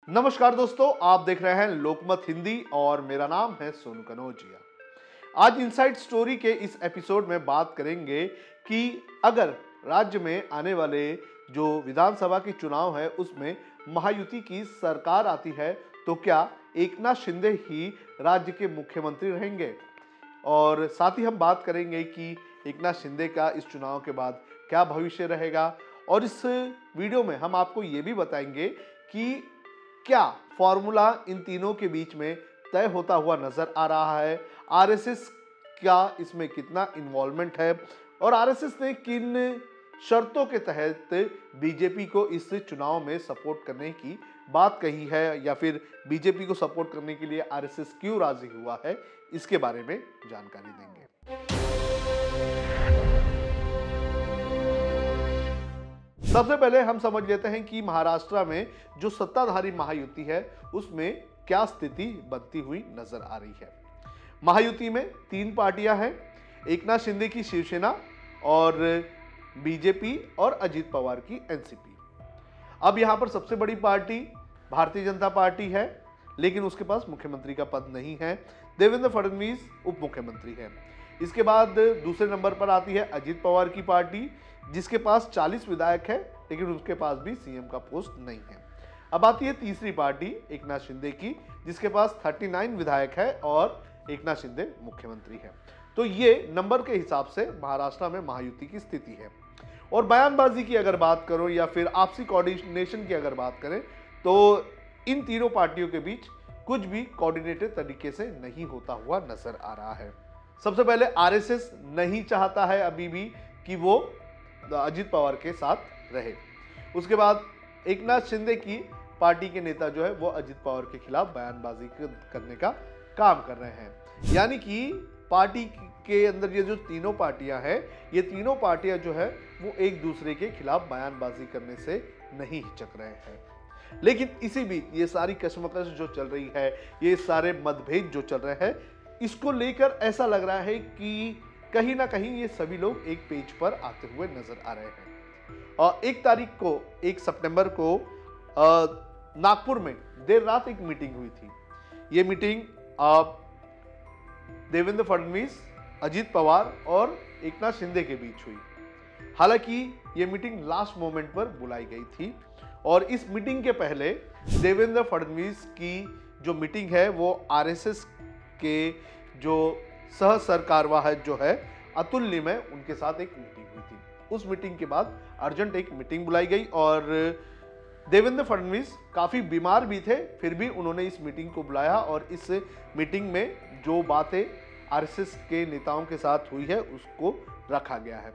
नमस्कार दोस्तों, आप देख रहे हैं लोकमत हिंदी और मेरा नाम है सोनू कनौजिया। आज इनसाइड स्टोरी के इस एपिसोड में बात करेंगे कि अगर राज्य में आने वाले जो विधानसभा के चुनाव है उसमें महायुति की सरकार आती है तो क्या एकनाथ शिंदे ही राज्य के मुख्यमंत्री रहेंगे। और साथ ही हम बात करेंगे कि एकनाथ शिंदे का इस चुनाव के बाद क्या भविष्य रहेगा। और इस वीडियो में हम आपको ये भी बताएंगे कि क्या फॉर्मूला इन तीनों के बीच में तय होता हुआ नजर आ रहा है। आरएसएस का इसमें कितना इन्वॉल्वमेंट है और आरएसएस ने किन शर्तों के तहत बीजेपी को इस चुनाव में सपोर्ट करने की बात कही है, या फिर बीजेपी को सपोर्ट करने के लिए आरएसएस क्यों राजी हुआ है, इसके बारे में जानकारी देंगे। सबसे पहले हम समझ लेते हैं कि महाराष्ट्र में जो सत्ताधारी महायुति है उसमें क्या स्थिति बनती हुई नजर आ रही है। महायुति में तीन पार्टियां हैं, एकनाथ शिंदे की शिवसेना और बीजेपी और अजित पवार की एनसीपी। अब यहां पर सबसे बड़ी पार्टी भारतीय जनता पार्टी है, लेकिन उसके पास मुख्यमंत्री का पद नहीं है। देवेंद्र फडणवीस उप मुख्यमंत्री है। इसके बाद दूसरे नंबर पर आती है अजित पवार की पार्टी, जिसके पास 40 विधायक है, लेकिन उसके पास भी सीएम का पोस्ट नहीं है। अब आती है तीसरी पार्टी एकनाथ शिंदे की, जिसके पास 39 विधायक है और एकनाथ शिंदे मुख्यमंत्री है। तो ये नंबर के हिसाब से महाराष्ट्र में महायुति की स्थिति है। और बयानबाजी की अगर बात करो या फिर आपसी कोऑर्डिनेशन की अगर बात करें तो इन तीनों पार्टियों के बीच कुछ भी कोऑर्डिनेटेड तरीके से नहीं होता हुआ नजर आ रहा है। सबसे पहले आरएसएस नहीं चाहता है अभी भी कि वो अजित पवार के साथ रहे। उसके बाद एकनाथ शिंदे की पार्टी के नेता जो है वो अजित पवार के खिलाफ बयानबाजी करने का काम कर रहे हैं। यानी कि पार्टी के अंदर ये जो तीनों पार्टियां हैं, ये तीनों पार्टियां जो है वो एक दूसरे के खिलाफ बयानबाजी करने से नहीं हिचक रहे हैं। लेकिन इसी बीच ये सारी कशमकश जो चल रही है, ये सारे मतभेद जो चल रहे हैं, इसको लेकर ऐसा लग रहा है कि कहीं ना कहीं ये सभी लोग एक पेज पर आते हुए नजर आ रहे हैं। और 1 सितंबर को नागपुर में देर रात एक मीटिंग हुई थी। ये मीटिंग देवेंद्र फडणवीस, अजित पवार और एकनाथ शिंदे के बीच हुई। हालांकि ये मीटिंग लास्ट मोमेंट पर बुलाई गई थी और इस मीटिंग के पहले देवेंद्र फडणवीस की जो मीटिंग है वो आरएसएस के जो सह सरकारवाह जो है अतुल्य में उनके साथ एक मीटिंग हुई थी। उस मीटिंग के बाद अर्जेंट एक मीटिंग बुलाई गई और देवेंद्र फडणवीस काफी बीमार भी थे, फिर भी उन्होंने इस मीटिंग को बुलाया और इस मीटिंग में जो बातें आरएसएस के नेताओं के साथ हुई है उसको रखा गया है।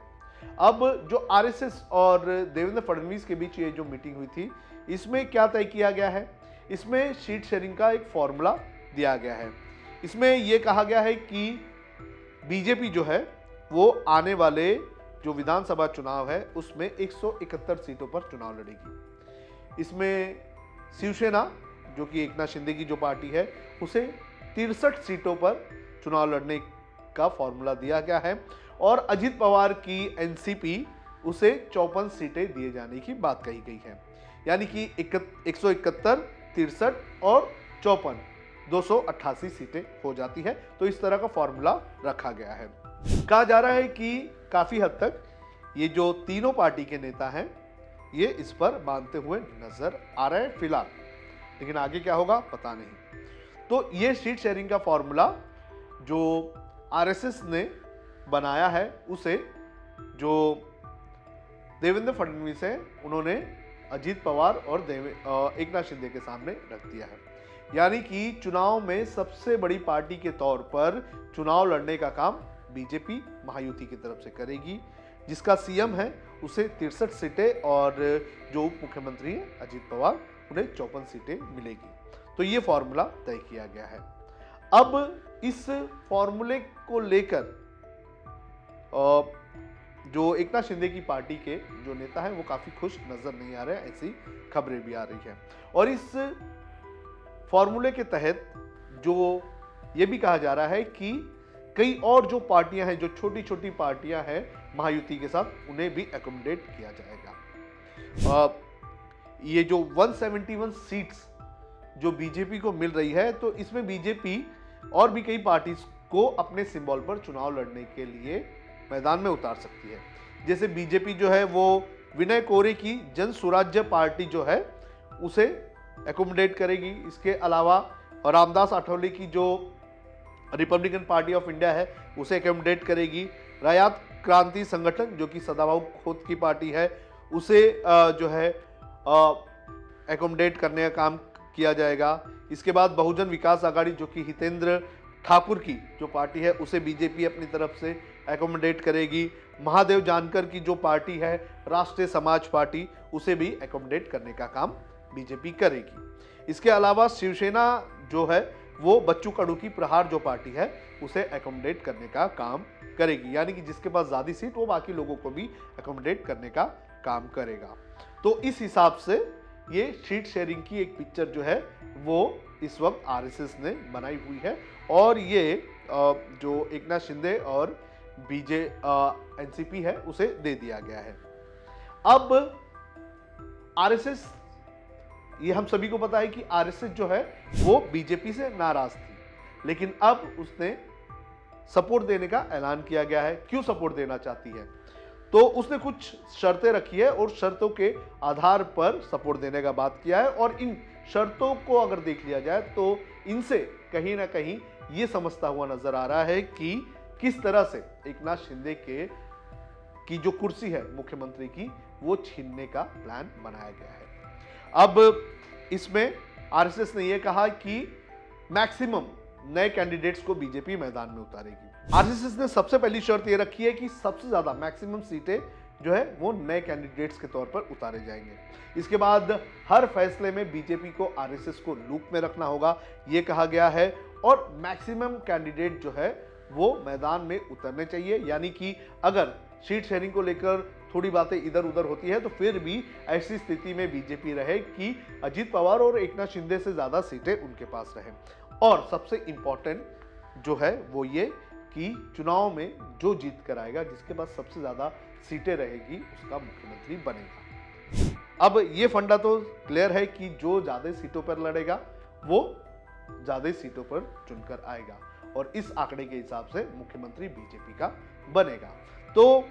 अब जो आरएसएस और देवेंद्र फडणवीस के बीच ये जो मीटिंग हुई थी, इसमें क्या तय किया गया है, इसमें सीट शेयरिंग का एक फॉर्मूला दिया गया है। इसमें यह कहा गया है कि बीजेपी जो है वो आने वाले जो विधानसभा चुनाव है उसमें 171 सीटों पर चुनाव लड़ेगी। इसमें शिवसेना जो कि एकनाथ शिंदे की जो पार्टी है उसे 63 सीटों पर चुनाव लड़ने का फॉर्मूला दिया गया है और अजित पवार की एनसीपी उसे 54 सीटें दिए जाने की बात कही गई है। यानी कि 171, 63 और 54 288 सीटें हो जाती है। तो इस तरह का फॉर्मूला रखा गया है। कहा जा रहा है कि काफी हद तक ये जो तीनों पार्टी के नेता हैं ये इस पर मानते हुए नजर आ रहे हैं फिलहाल, लेकिन आगे क्या होगा पता नहीं। तो ये सीट शेयरिंग का फॉर्मूला जो आरएसएस ने बनाया है उसे जो देवेंद्र फडणवीस है उन्होंने अजित पवार और एकनाथ शिंदे के सामने रख दिया है। यानी कि चुनाव में सबसे बड़ी पार्टी के तौर पर चुनाव लड़ने का काम बीजेपी महायुति की तरफ से करेगी, जिसका सीएम है उसे 63 सीटें और जो उप मुख्यमंत्री है अजित पवार उन्हें 54 सीटें मिलेगी। तो ये फॉर्मूला तय किया गया है। अब इस फॉर्मूले को लेकर जो एकनाथ शिंदे की पार्टी के जो नेता हैं वो काफी खुश नजर नहीं आ रहे हैं, ऐसी खबरें भी आ रही है। और इस फॉर्मूले के तहत जो ये भी कहा जा रहा है कि कई और जो पार्टियां हैं, जो छोटी छोटी पार्टियां हैं महायुति के साथ, उन्हें भी एकोमोडेट किया जाएगा। ये जो 171 सीट्स जो बीजेपी को मिल रही है, तो इसमें बीजेपी और भी कई पार्टीज को अपने सिंबल पर चुनाव लड़ने के लिए मैदान में उतार सकती है। जैसे बीजेपी जो है वो विनय कोरे की जन स्वराज्य पार्टी जो है उसे एकोमोडेट करेगी। इसके अलावा रामदास आठवले की जो रिपब्लिकन पार्टी ऑफ इंडिया है उसे एकोमोडेट करेगी। रयात क्रांति संगठन जो कि सदाभाऊ खोत की पार्टी है उसे जो है एकोमोडेट करने का काम किया जाएगा। इसके बाद बहुजन विकास आघाड़ी जो कि हितेंद्र ठाकुर की जो पार्टी है उसे बीजेपी अपनी तरफ से एकोमोडेट करेगी। महादेव जानकर की जो पार्टी है राष्ट्रीय समाज पार्टी उसे भी एकोमोडेट करने का काम बीजेपी करेगी। इसके अलावा शिवसेना जो है वो बच्चू कडू की प्रहार जो पार्टी है उसे एकोमोडेट करने का काम करेगी, यानी कि जिसके पास ज्यादा सीट वो बाकी लोगों को भी एकोमोडेट करने का काम करेगा। तो इस हिसाब से ये सीट शेयरिंग की एक पिक्चर जो है वो इस वक्त आरएसएस ने बनाई हुई है और ये जो एकनाथ शिंदे और एनसीपी है उसे दे दिया गया है। अब आरएसएस, ये हम सभी को पता है कि आरएसएस जो है वो बीजेपी से नाराज थी, लेकिन अब उसने सपोर्ट देने का ऐलान किया गया है। क्यों सपोर्ट देना चाहती है? तो उसने कुछ शर्तें रखी है और शर्तों के आधार पर सपोर्ट देने का बात किया है। और इन शर्तों को अगर देख लिया जाए तो इनसे कहीं ना कहीं ये समझता हुआ नजर आ रहा है कि किस तरह से एकनाथ शिंदे की जो कुर्सी है मुख्यमंत्री की वो छीनने का प्लान बनाया गया है। अब इसमें आरएसएस ने यह कहा कि मैक्सिमम नए कैंडिडेट्स को बीजेपी मैदान में उतारेगी। आरएसएस ने सबसे पहली शर्त यह रखी है कि सबसे ज्यादा मैक्सिमम सीटें जो है वो नए कैंडिडेट्स के तौर पर उतारे जाएंगे। इसके बाद हर फैसले में बीजेपी को आरएसएस को लूप में रखना होगा, यह कहा गया है। और मैक्सिमम कैंडिडेट जो है वो मैदान में उतरने चाहिए, यानी कि अगर सीट शेयरिंग को लेकर थोड़ी बातें इधर उधर होती है तो फिर भी ऐसी स्थिति में बीजेपी रहे कि अजीत पवार और एकनाथ शिंदे से ज्यादा सीटें उनके पास रहे। और सबसे इंपॉर्टेंट जो है वो ये कि चुनाव में जो जीत कर आएगा, जिसके पास सबसे ज्यादा सीटें रहेगी, उसका मुख्यमंत्री बनेगा। अब ये फंडा तो क्लियर है कि जो ज्यादा सीटों पर लड़ेगा वो ज्यादा सीटों पर चुनकर आएगा और इस आंकड़े के हिसाब से मुख्यमंत्री बीजेपी का बनेगा। तो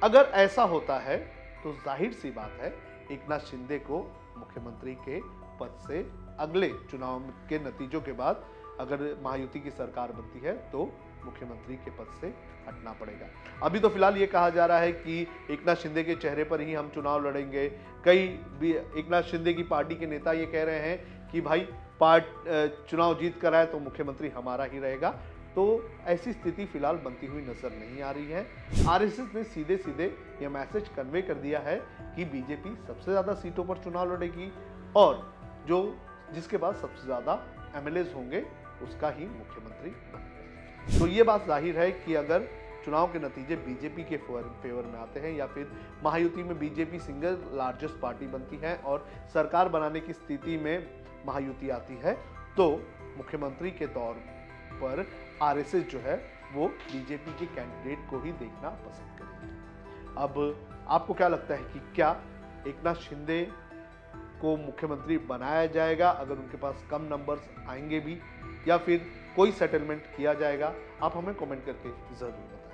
अगर ऐसा होता है तो जाहिर सी बात है एकनाथ शिंदे को मुख्यमंत्री के पद से अगले चुनाव के नतीजों के बाद अगर महायुति की सरकार बनती है तो मुख्यमंत्री के पद से हटना पड़ेगा। अभी तो फिलहाल ये कहा जा रहा है कि एकनाथ शिंदे के चेहरे पर ही हम चुनाव लड़ेंगे। कई भी एकनाथ शिंदे की पार्टी के नेता ये कह रहे हैं कि भाई चुनाव जीत कर आए तो मुख्यमंत्री हमारा ही रहेगा। तो ऐसी स्थिति फिलहाल बनती हुई नजर नहीं आ रही है। आरएसएस ने सीधे सीधे यह मैसेज कन्वे कर दिया है कि बीजेपी सबसे ज्यादा सीटों पर चुनाव लड़ेगी और जिसके पास सबसे ज्यादा एमएलएज होंगे उसका ही मुख्यमंत्री बनेगा। तो ये बात जाहिर है कि अगर चुनाव के नतीजे बीजेपी के फेवर में आते हैं या फिर महायुति में बीजेपी सिंगल लार्जेस्ट पार्टी बनती है और सरकार बनाने की स्थिति में महायुति आती है तो मुख्यमंत्री के तौर पर आरएसएस जो है वो बीजेपी के कैंडिडेट को ही देखना पसंद करेगी। अब आपको क्या लगता है कि क्या एकनाथ शिंदे को मुख्यमंत्री बनाया जाएगा अगर उनके पास कम नंबर्स आएंगे भी, या फिर कोई सेटलमेंट किया जाएगा? आप हमें कमेंट करके जरूर बताएं।